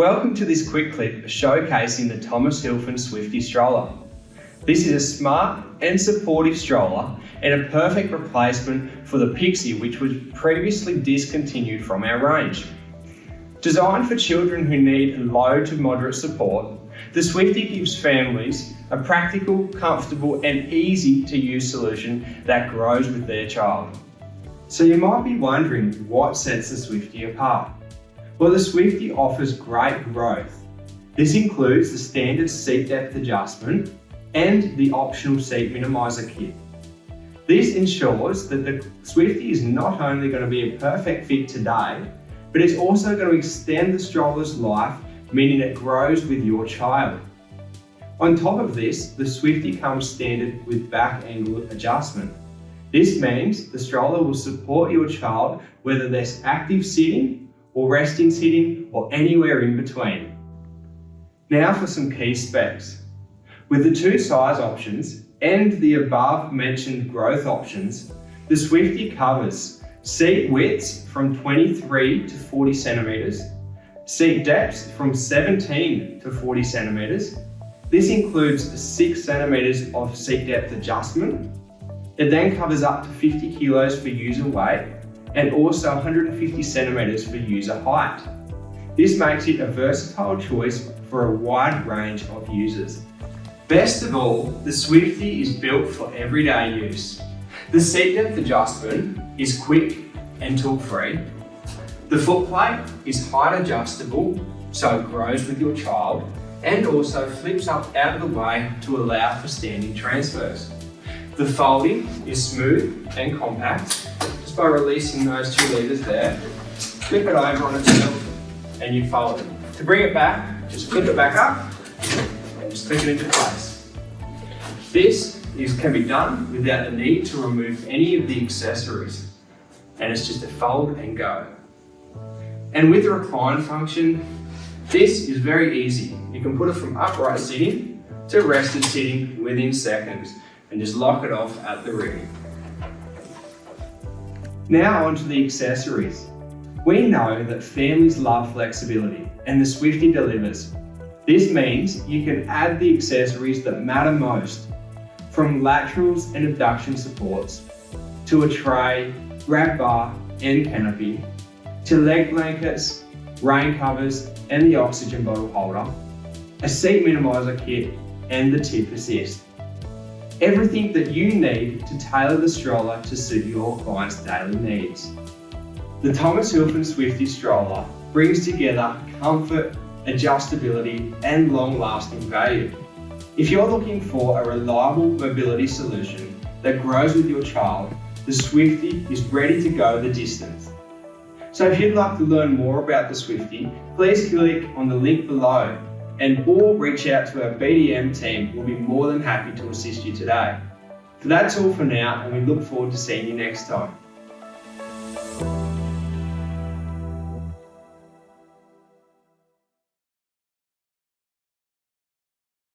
Welcome to this quick clip showcasing the Thomashilfen Swifty stroller. This is a smart and supportive stroller and a perfect replacement for the Pixie, which was previously discontinued from our range. Designed for children who need low to moderate support, the Swifty gives families a practical, comfortable and easy to use solution that grows with their child. So you might be wondering what sets the Swifty apart. Well, the Swifty offers great growth. This includes the standard seat depth adjustment and the optional seat minimiser kit. This ensures that the Swifty is not only going to be a perfect fit today, but it's also going to extend the stroller's life, meaning it grows with your child. On top of this, the Swifty comes standard with back angle adjustment. This means the stroller will support your child whether they're active sitting or resting sitting or anywhere in between. Now for some key specs. With the two size options and the above mentioned growth options, the Swifty covers seat widths from 23 to 40 centimeters, seat depths from 17 to 40 centimeters. This includes 6 centimeters of seat depth adjustment. It then covers up to 50 kilos for user weight and also 150 centimeters for user height. This makes it a versatile choice for a wide range of users. Best of all, the Swifty is built for everyday use. The seat depth adjustment is quick and tool-free. The footplate is height adjustable, so it grows with your child, and also flips up out of the way to allow for standing transfers. The folding is smooth and compact. Just by releasing those two levers there, flip it over on itself and you fold it. To bring it back, just flip it back up and just click it into place. This can be done without the need to remove any of the accessories, and it's just a fold and go. And with the recline function, this is very easy. You can put it from upright sitting to rested sitting within seconds and just lock it off at the ready. Now onto the accessories. We know that families love flexibility and the Swifty delivers. This means you can add the accessories that matter most, from laterals and abduction supports, to a tray, grab bar and canopy, to leg blankets, rain covers and the oxygen bottle holder, a seat minimiser kit and the tip assist. Everything that you need to tailor the stroller to suit your client's daily needs. The Thomashilfen Swifty stroller brings together comfort, adjustability and long-lasting value. If you're looking for a reliable mobility solution that grows with your child, the Swifty is ready to go the distance. So if you'd like to learn more about the Swifty, please click on the link below or reach out to our BDM team. We'll be more than happy to assist you today. So that's all for now, and we look forward to seeing you next time.